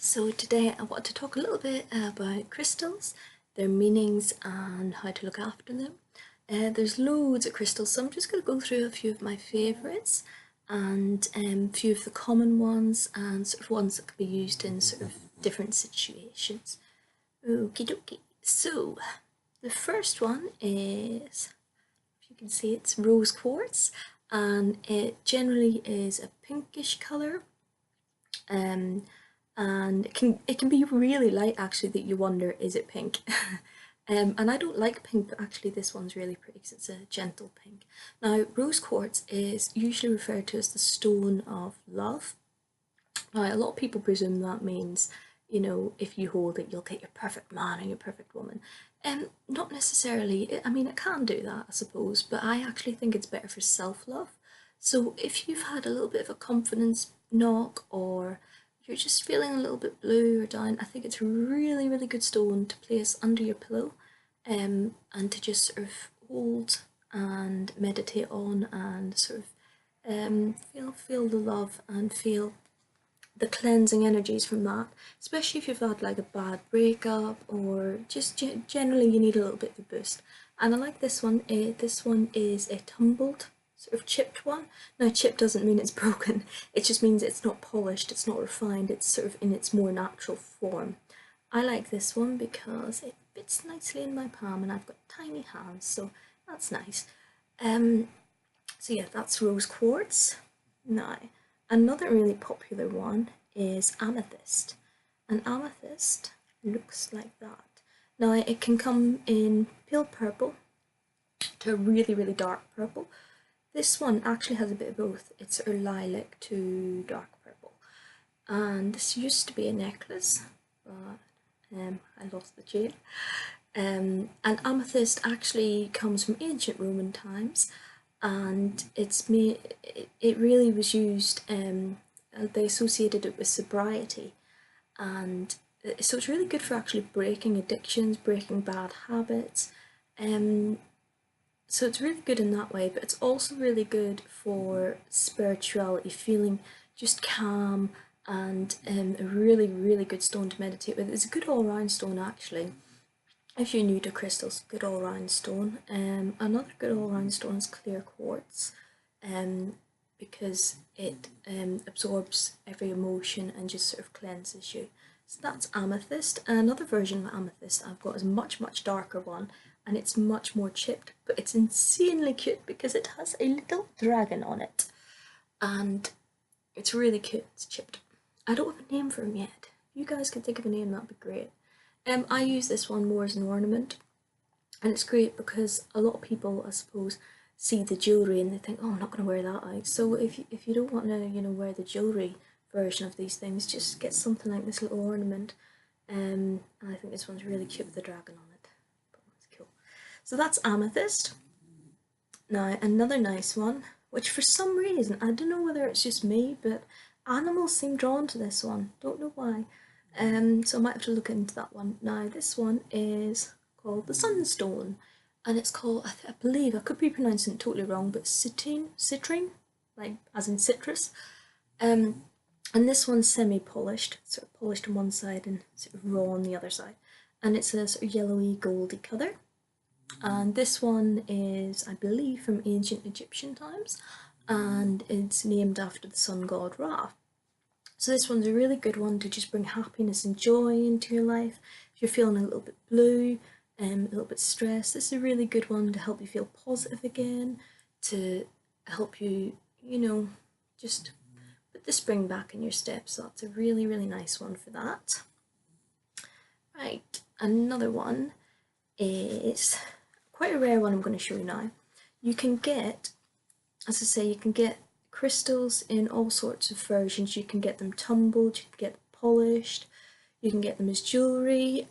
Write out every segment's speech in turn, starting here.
So today I want to talk a little bit about crystals, their meanings and how to look after them. There's loads of crystals, so I'm just going to go through a few of my favourites and a few of the common ones and sort of ones that can be used in sort of different situations. Okie dokie. So the first one is, if you can see, it's rose quartz, and it generally is a pinkish colour. And it can be really light actually, that you wonder, is it pink? And I don't like pink, but actually this one's really pretty because it's a gentle pink. Now, rose quartz is usually referred to as the stone of love. Now, a lot of people presume that means, you know, if you hold it, you'll get your perfect man or your perfect woman. Not necessarily. I mean, it can do that, I suppose, but I actually think it's better for self-love. So if you've had a little bit of a confidence knock, or you're just feeling a little bit blue or down, I think it's a really, really good stone to place under your pillow, and to just sort of hold and meditate on and sort of feel the love and feel the cleansing energies from that, especially if you've had like a bad breakup or just generally you need a little bit of a boost. And I like this one. This one is a tumbled, sort of chipped one. Now, chipped doesn't mean it's broken, it just means it's not polished, it's not refined, it's sort of in its more natural form. I like this one because it fits nicely in my palm and I've got tiny hands, so that's nice. So yeah, that's rose quartz. Now, another really popular one is amethyst. And amethyst looks like that. Now, it can come in pale purple to a really, really dark purple. This one actually has a bit of both. It's sort of lilac to dark purple. And this used to be a necklace, but I lost the chain. And amethyst actually comes from ancient Roman times, and it really was used, they associated it with sobriety, and so it's really good for actually breaking addictions, breaking bad habits. So it's really good in that way, but it's also really good for spirituality, feeling just calm, and a really, really good stone to meditate with. It's a good all-round stone actually. If you're new to crystals, good all-round stone. Another good all-round stone is clear quartz, because it absorbs every emotion and just sort of cleanses you. So that's amethyst. Another version of amethyst I've got is a much, much darker one, and it's much more chipped, but it's insanely cute because it has a little dragon on it, and it's really cute. It's chipped. I don't have a name for him yet. If you guys can think of a name, that'd be great. I use this one more as an ornament, and it's great because a lot of people, I suppose, see the jewellery and they think, oh, I'm not going to wear that out. So if you don't want to, you know, wear the jewellery version of these things, just get something like this little ornament. And I think this one's really cute with the dragon on it. But it's cool. So that's amethyst. Now, another nice one, which for some reason, I don't know whether it's just me, but animals seem drawn to this one. Don't know why. So I might have to look into that one. Now, this one is called the Sunstone, and it's called, I believe, I could be pronouncing it totally wrong, but citrine, like as in citrus. And this one's semi-polished, sort of polished on one side and sort of raw on the other side. And it's a sort of yellowy, goldy colour. And this one is, I believe, from ancient Egyptian times, and it's named after the sun god Ra. So this one's a really good one to just bring happiness and joy into your life. If you're feeling a little bit blue, a little bit stressed, this is a really good one to help you feel positive again, to help you, you know, just put the spring back in your step. So that's a really, really nice one for that. Right, another one is quite a rare one I'm going to show you now. You can get, as I say, you can get crystals in all sorts of versions. You can get them tumbled, you can get them polished, you can get them as jewellery,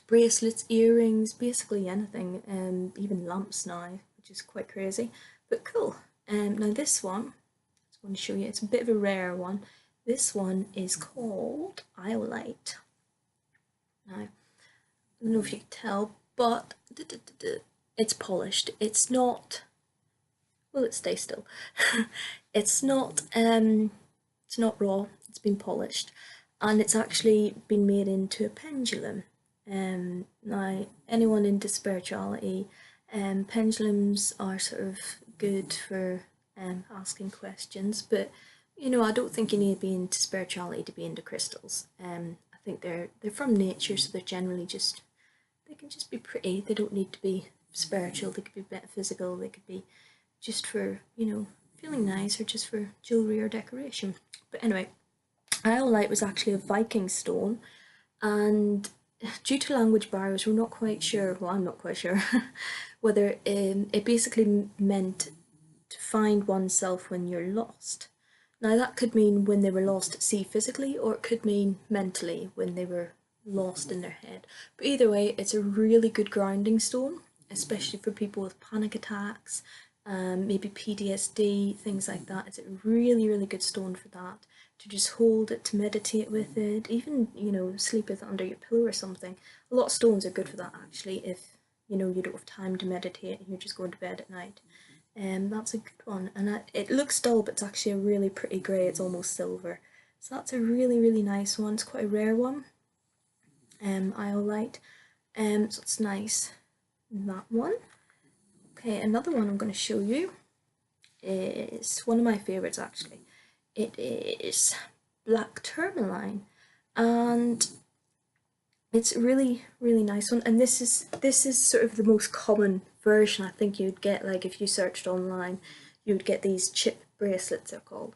bracelets, earrings, basically anything, even lamps now, which is quite crazy, but cool. Now this one, I just want to show you, it's a bit of a rare one. This one is called Iolite. Now, I don't know if you can tell, but it's polished. It's not, will it stay still? It's not raw, it's been polished, and it's actually been made into a pendulum. Now, anyone into spirituality, pendulums are sort of good for asking questions, but you know, I don't think you need to be into spirituality to be into crystals. I think they're from nature, so they're generally just, they can just be pretty. They don't need to be spiritual. They could be metaphysical. They could be just for, you know, feeling nice, or just for jewelry or decoration. But anyway, iolite was actually a Viking stone, and due to language barriers, we're not quite sure. Well, I'm not quite sure whether it basically meant to find oneself when you're lost. Now, that could mean when they were lost at sea physically, or it could mean mentally when they were lost in their head. But either way, it's a really good grounding stone, especially for people with panic attacks, maybe PTSD, things like that. It's a really, really good stone for that. To just hold it, to meditate with it, even, you know, sleep with it under your pillow or something. A lot of stones are good for that actually, if, you know, you don't have time to meditate and you're just going to bed at night. That's a good one, and it looks dull, but it's actually a really pretty grey. It's almost silver, so that's a really, really nice one. It's quite a rare one. Iolite. So it's nice. That one. Okay, another one I'm going to show you is one of my favourites actually. It is black tourmaline, and it's a really, really nice one. And this is sort of the most common version I think you'd get. Like if you searched online, you would get these chip bracelets, they're called.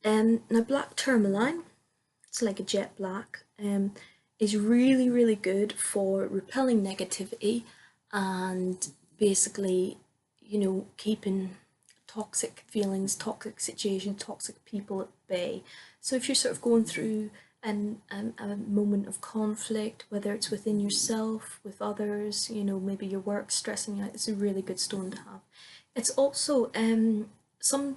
Now black tourmaline, it's like a jet black, is really, really good for repelling negativity and basically, you know, keeping toxic feelings, toxic situations, toxic people at bay. So if you're sort of going through a moment of conflict, whether it's within yourself, with others, you know, maybe your work stressing you out, it's a really good stone to have. It's also, some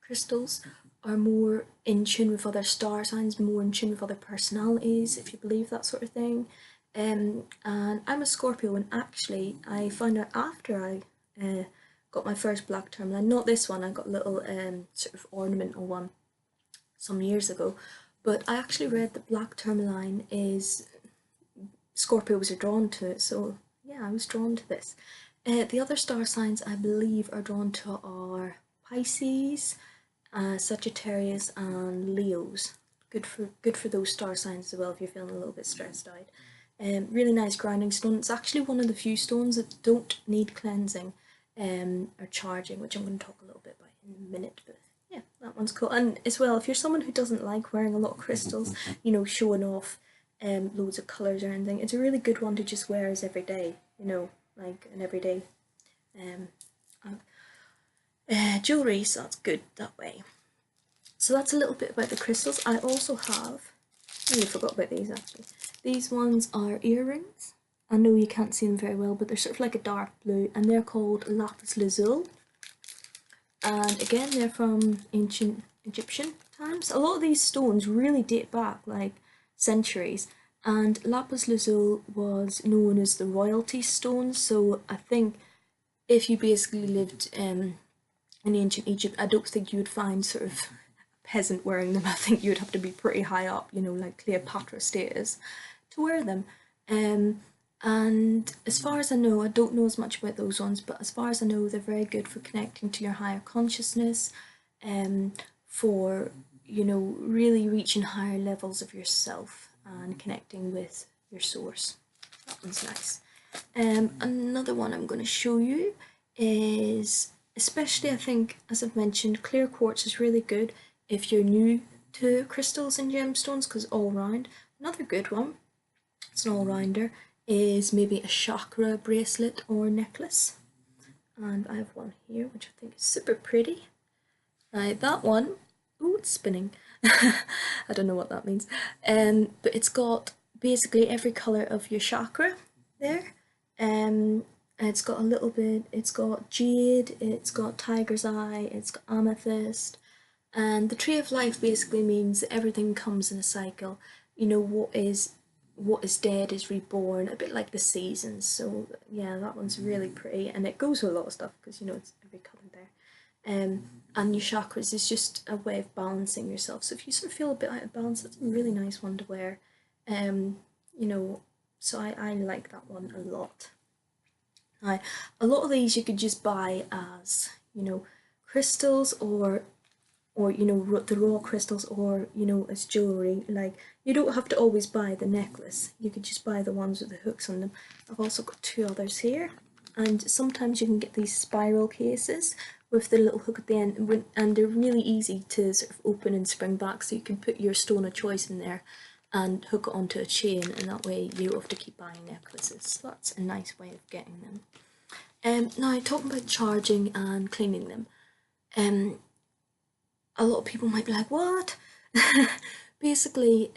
crystals are more in tune with other star signs, more in tune with other personalities, if you believe that sort of thing. And I'm a Scorpio, and actually I found out after I got my first black tourmaline, not this one, I got a little sort of ornamental one some years ago, but I actually read that black tourmaline is, Scorpios are drawn to it, so yeah, I was drawn to this. The other star signs I believe are drawn to are Pisces, Sagittarius, and Leos. Good for those star signs as well if you're feeling a little bit stressed out. Really nice grounding stone. It's actually one of the few stones that don't need cleansing or charging, which I'm going to talk a little bit about in a minute. But yeah, that one's cool. And as well, if you're someone who doesn't like wearing a lot of crystals, you know, showing off loads of colours or anything, it's a really good one to just wear as every day, you know, like an everyday um, jewellery, so that's good that way. So that's a little bit about the crystals. I also have, I forgot about these actually. These ones are earrings. I know you can't see them very well, but they're sort of like a dark blue, and they're called lapis lazuli. And again, they're from ancient Egyptian times. A lot of these stones really date back like centuries, and lapis lazuli was known as the royalty stone. So I think if you basically lived in ancient Egypt, I don't think you would find sort of a peasant wearing them. I think you would have to be pretty high up, you know, like Cleopatra status, to wear them. And as far as I know, I don't know as much about those ones, but as far as I know, they're very good for connecting to your higher consciousness, for, you know, really reaching higher levels of yourself and connecting with your source. That one's nice. Another one I'm going to show you is, especially I think, as I've mentioned, clear quartz is really good if you're new to crystals and gemstones, because all round. Another good one, it's an all-rounder, is maybe a chakra bracelet or necklace. And I have one here which I think is super pretty. Now that one, ooh, it's spinning. I don't know what that means. But it's got basically every colour of your chakra there. It's got a little bit, it's got jade, it's got tiger's eye, it's got amethyst. And the tree of life basically means that everything comes in a cycle. You know, what is dead is reborn, a bit like the seasons. So yeah, that one's really pretty, and it goes with a lot of stuff because, you know, it's every colour there. and your chakras is just a way of balancing yourself. So if you sort of feel a bit out of balance, that's a really nice one to wear. You know, so I like that one a lot. Now, a lot of these you could just buy as, you know, crystals, or you know, the raw crystals, or you know, as jewelry. Like, you don't have to always buy the necklace, you could just buy the ones with the hooks on them. I've also got two others here, and sometimes you can get these spiral cases with the little hook at the end, and they're really easy to sort of open and spring back, so you can put your stone of choice in there and hook it onto a chain, and that way you don't have to keep buying necklaces. So that's a nice way of getting them. Now, talking about charging and cleaning them, a lot of people might be like, what? Basically,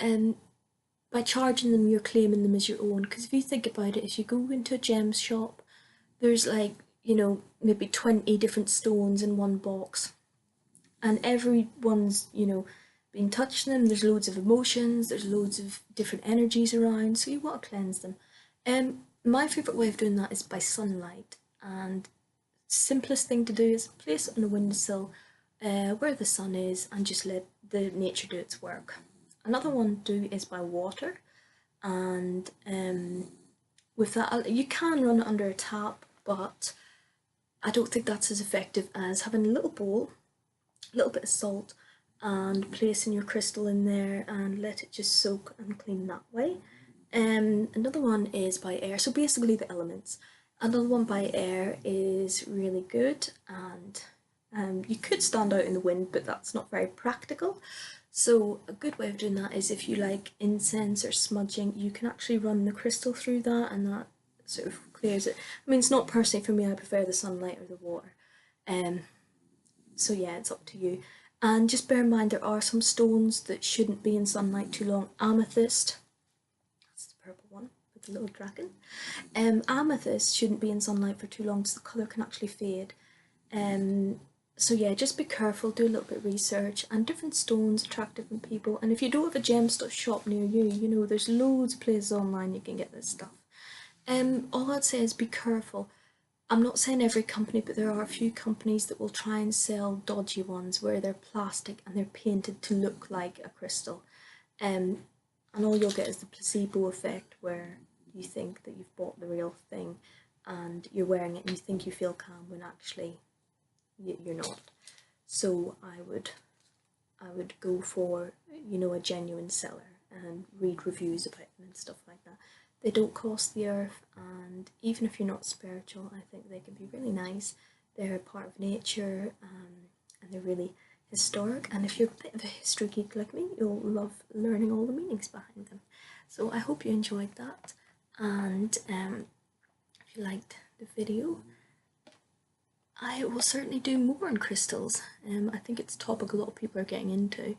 by charging them, you're claiming them as your own. Because if you think about it, if you go into a gems shop, there's like, you know, maybe 20 different stones in one box, and everyone's, you know, been touching them. There's loads of emotions, there's loads of different energies around, so you want to cleanse them. My favourite way of doing that is by sunlight, and simplest thing to do is place it on a windowsill where the sun is, and just let the nature do its work. Another one to do is by water, and with that you can run it under a tap, but I don't think that's as effective as having a little bowl, a little bit of salt, and placing your crystal in there and let it just soak and clean that way. Another one is by air, so basically the elements. Another one by air is really good, and you could stand out in the wind, but that's not very practical. So a good way of doing that is, if you like incense or smudging, you can actually run the crystal through that, and that sort of clears it. I mean, it's not personally for me, I prefer the sunlight or the water. So yeah, it's up to you. And just bear in mind, there are some stones that shouldn't be in sunlight too long. Amethyst, that's the purple one with the little dragon. Amethyst shouldn't be in sunlight for too long, so the colour can actually fade. So yeah, just be careful, do a little bit of research, and different stones attract different people. And if you don't have a gemstone shop near you, you know, there's loads of places online you can get this stuff. All I'd say is be careful. I'm not saying every company, but there are a few companies that will try and sell dodgy ones where they're plastic and they're painted to look like a crystal. And all you'll get is the placebo effect, where you think that you've bought the real thing and you're wearing it and you think you feel calm when actually you're not. So I would go for, you know, a genuine seller and read reviews about them and stuff like that. They don't cost the earth, and even if you're not spiritual, I think they can be really nice. They're a part of nature, and they're really historic. And if you're a bit of a history geek like me, you'll love learning all the meanings behind them. So I hope you enjoyed that, and if you liked the video, I will certainly do more on crystals. I think it's a topic a lot of people are getting into.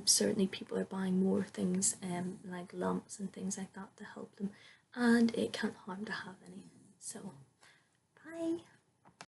Certainly people are buying more things like lamps and things like that to help them, and it can't harm to have any. So, bye!